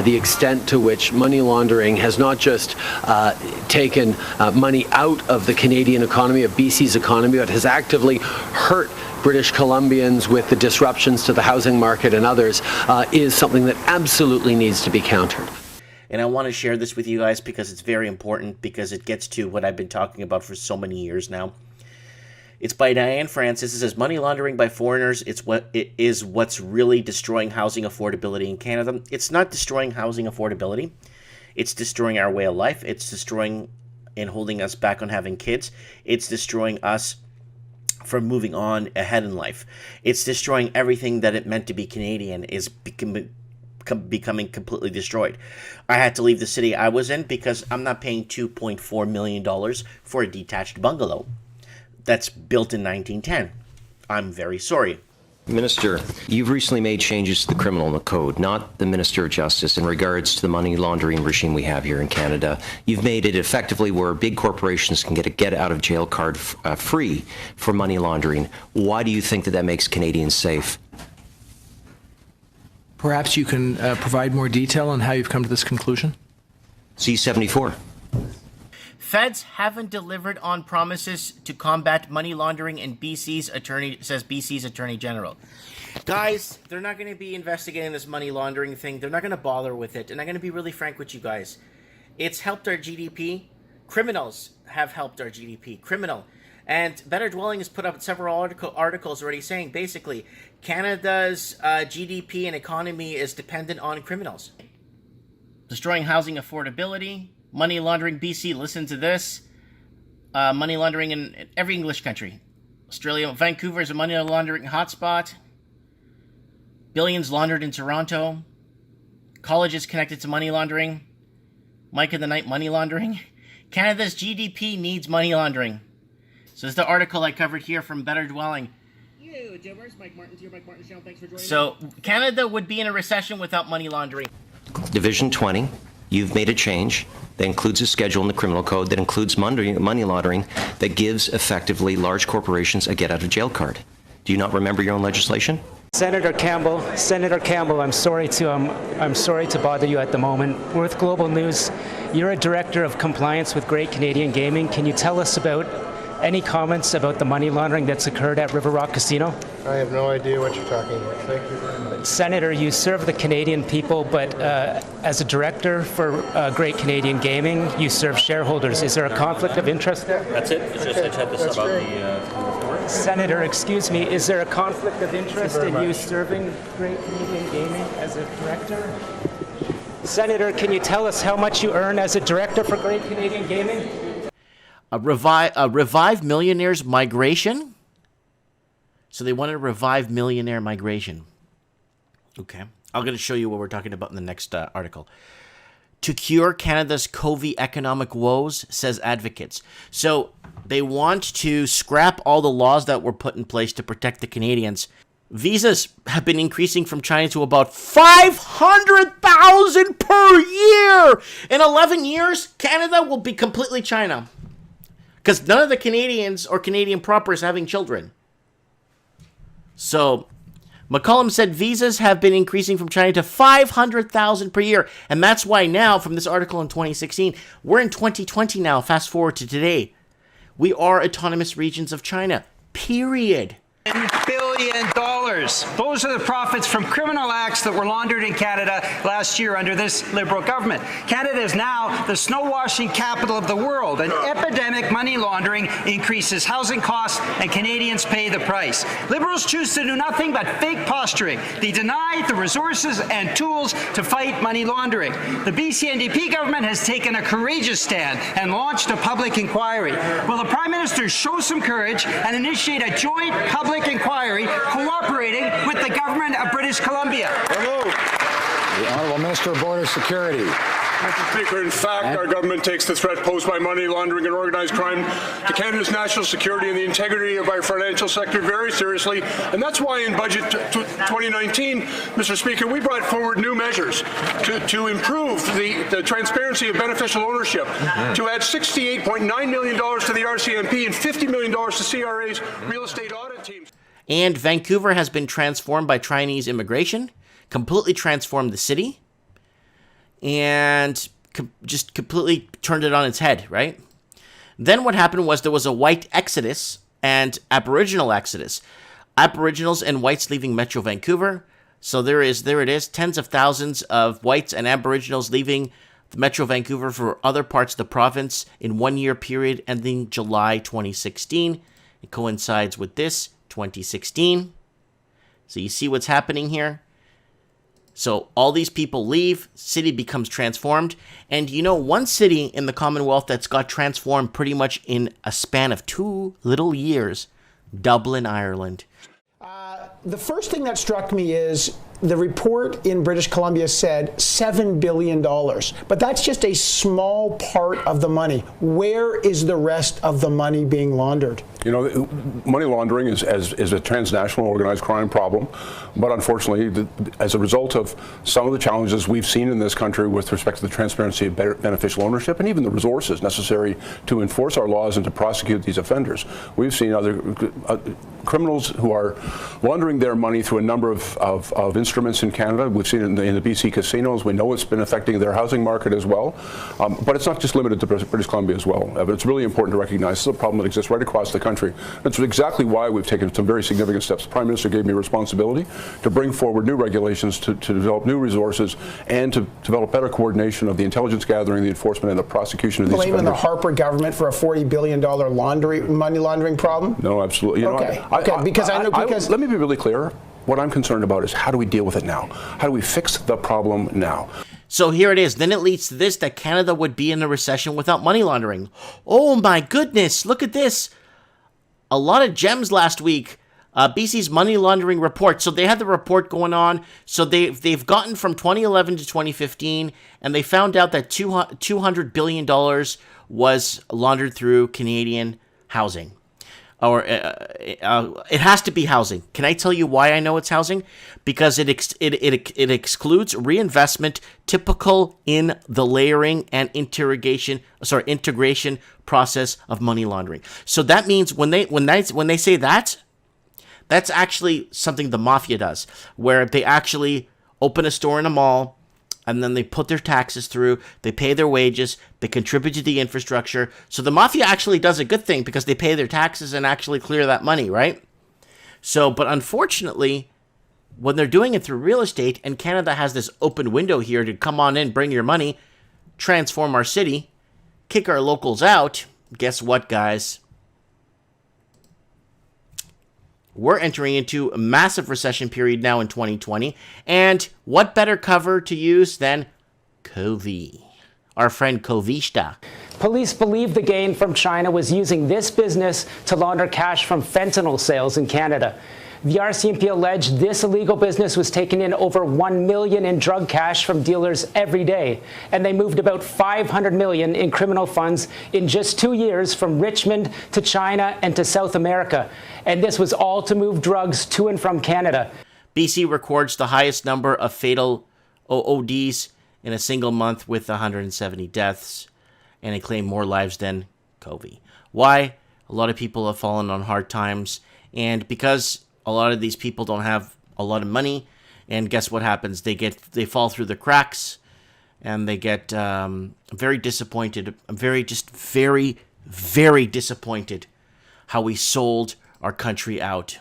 the extent to which money laundering has not just taken money out of the Canadian economy, of BC's economy, but has actively hurt British Columbians with the disruptions to the housing market and others, is something that absolutely needs to be countered. And I want to share this with you guys because it's very important, because it gets to what I've been talking about for so many years now. It's by Diane Francis. It says, money laundering by foreigners, it is what's really destroying housing affordability in Canada. It's not destroying housing affordability. It's destroying our way of life. It's destroying and holding us back on having kids. It's destroying us from moving on ahead in life. It's destroying everything that it meant to be Canadian, is becoming completely destroyed. I had to leave the city I was in because I'm not paying $2.4 million for a detached bungalow that's built in 1910. I'm very sorry. Minister, you've recently made changes to the criminal code, not the Minister of Justice, in regards to the money laundering regime we have here in Canada. You've made it effectively where big corporations can get a get-out-of-jail card free for money laundering. Why do you think that makes Canadians safe? Perhaps you can provide more detail on how you've come to this conclusion? C-74. Feds haven't delivered on promises to combat money laundering, and BC's Attorney General. Guys, they're not going to be investigating this money laundering thing. They're not going to bother with it. And I'm going to be really frank with you guys. It's helped our GDP. Criminals have helped our GDP. And Better Dwelling has put up several articles already saying, basically, Canada's GDP and economy is dependent on criminals. Destroying housing affordability. Money laundering, BC, listen to this. Money laundering in every English country. Australia, Vancouver is a money laundering hotspot. Billions laundered in Toronto. Colleges connected to money laundering. Mike of the Night, money laundering. Canada's GDP needs money laundering. So this is the article I covered here from Better Dwelling. Where's Mike Martin's here? Mike Martin's channel. Thanks for joining. So Canada would be in a recession without money laundering. Division 20. You've made a change that includes a schedule in the criminal code that includes money laundering that gives effectively large corporations a get-out-of-jail card. Do you not remember your own legislation? Senator Campbell, I'm sorry to bother you at the moment. Worth Global News, you're a director of compliance with Great Canadian Gaming. Can you tell us about any comments about the money laundering that's occurred at River Rock Casino? I have no idea what you're talking about. Thank you very much. Senator, you serve the Canadian people, but as a director for Great Canadian Gaming, you serve shareholders. Is there a conflict of interest there? That's it? It's just I checked this about the Senator, excuse me, is there a conflict of interest in you serving Great Canadian Gaming as a director? Senator, can you tell us how much you earn as a director for Great Canadian Gaming? Revive millionaires' migration. So they want to revive millionaire migration. Okay. I'm going to show you what we're talking about in the next article. To cure Canada's COVID economic woes, says advocates. So they want to scrap all the laws that were put in place to protect the Canadians. Visas have been increasing from China to about 500,000 per year. In 11 years, Canada will be completely China. Because none of the Canadians or Canadian proper is having children. So, McCollum said visas have been increasing from China to 500,000 per year. And that's why now, from this article in 2016, we're in 2020 now, fast forward to today. We are autonomous regions of China, period. $10 billion. Those are the profits from criminal acts that were laundered in Canada last year under this Liberal government. Canada is now the snow-washing capital of the world, and epidemic money laundering increases housing costs, and Canadians pay the price. Liberals choose to do nothing but fake posturing. They deny the resources and tools to fight money laundering. The BC NDP government has taken a courageous stand and launched a public inquiry. Will the Prime Minister show some courage and initiate a joint public inquiry cooperating with the government of British Columbia? Hello. The Honourable Minister of Border Security. Mr. Speaker, in fact, our government takes the threat posed by money laundering and organised crime to Canada's national security and the integrity of our financial sector very seriously, and that's why in Budget 2019, Mr. Speaker, we brought forward new measures to improve the transparency of beneficial ownership, to add $68.9 million to the RCMP and $50 million to CRA's real estate audit teams. And Vancouver has been transformed by Chinese immigration, completely transformed the city. and just completely turned it on its head, right? Then what happened was there was a white exodus and Aboriginal exodus. Aboriginals and whites leaving Metro Vancouver. So there it is, tens of thousands of whites and Aboriginals leaving Metro Vancouver for other parts of the province in 1 year period ending July 2016. It coincides with this, 2016. So you see what's happening here? So all these people leave, city becomes transformed. And you know, one city in the Commonwealth that's got transformed pretty much in a span of 2 little years, Dublin, Ireland. The first thing that struck me is the report in British Columbia said $7 billion, but that's just a small part of the money. Where is the rest of the money being laundered? You know, money laundering is a transnational organized crime problem, but unfortunately, as a result of some of the challenges we've seen in this country with respect to the transparency of beneficial ownership and even the resources necessary to enforce our laws and to prosecute these offenders, we've seen other criminals who are laundering their money through a number of instruments in Canada. We've seen it in the BC casinos. We know it's been affecting their housing market as well. But it's not just limited to British Columbia as well. It's really important to recognize this is a problem that exists right across the country. That's exactly why we've taken some very significant steps. The Prime Minister gave me responsibility to bring forward new regulations, to develop new resources, and to develop better coordination of the intelligence gathering, the enforcement, and the prosecution of these offenders. Blaming the Harper government for a $40 billion money laundering problem? No, absolutely. Let me be really clear. What I'm concerned about is how do we deal with it now? How do we fix the problem now? So here it is. Then it leads to this, that Canada would be in a recession without money laundering. Oh my goodness, look at this. A lot of gems last week. BC's money laundering report. So they had the report going on. So they've gotten from 2011 to 2015, and they found out that $200 billion was laundered through Canadian housing. Or it has to be housing. Can I tell you why I know it's housing? Because it excludes reinvestment typical in the layering and integration process of money laundering. So that means when they say that, that's actually something the mafia does, where they actually open a store in a mall, and then they put their taxes through, they pay their wages, they contribute to the infrastructure. So the mafia actually does a good thing because they pay their taxes and actually clear that money, right? So, but unfortunately, when they're doing it through real estate, and Canada has this open window here to come on in, bring your money, transform our city, kick our locals out, guess what, guys? We're entering into a massive recession period now in 2020. And what better cover to use than Covey, our friend Covista. Police believe the gain from China was using this business to launder cash from fentanyl sales in Canada. The RCMP alleged this illegal business was taking in over $1 million in drug cash from dealers every day, and they moved about $500 million in criminal funds in just 2 years from Richmond to China and to South America. And this was all to move drugs to and from Canada. BC records the highest number of fatal ODs in a single month with 170 deaths, and it claimed more lives than COVID. Why? A lot of people have fallen on hard times, and because a lot of these people don't have a lot of money, and guess what happens? They fall through the cracks, and they get very disappointed. I'm very disappointed how we sold our country out.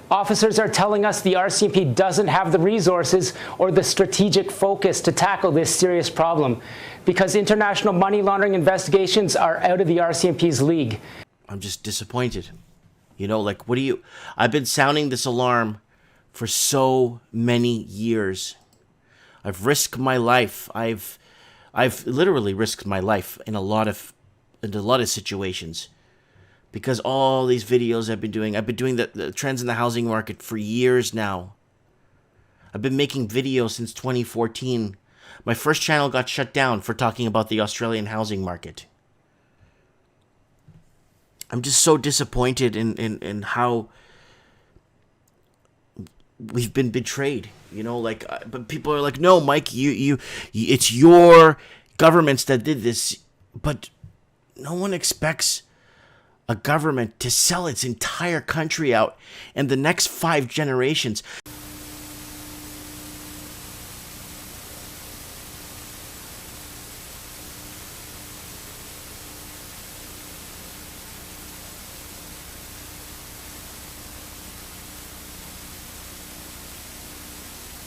Officers are telling us the RCMP doesn't have the resources or the strategic focus to tackle this serious problem because international money laundering investigations are out of the RCMP's league. I'm just disappointed. You know, like, I've been sounding this alarm for so many years. I've risked my life. I've literally risked my life in a lot of situations. Because all these videos I've been doing the trends in the housing market for years now. I've been making videos since 2014. My first channel got shut down for talking about the Australian housing market. I'm just so disappointed in how we've been betrayed. You know, like, but people are like, no, Mike, you it's your governments that did this. But no one expects a government to sell its entire country out in the next 5 generations.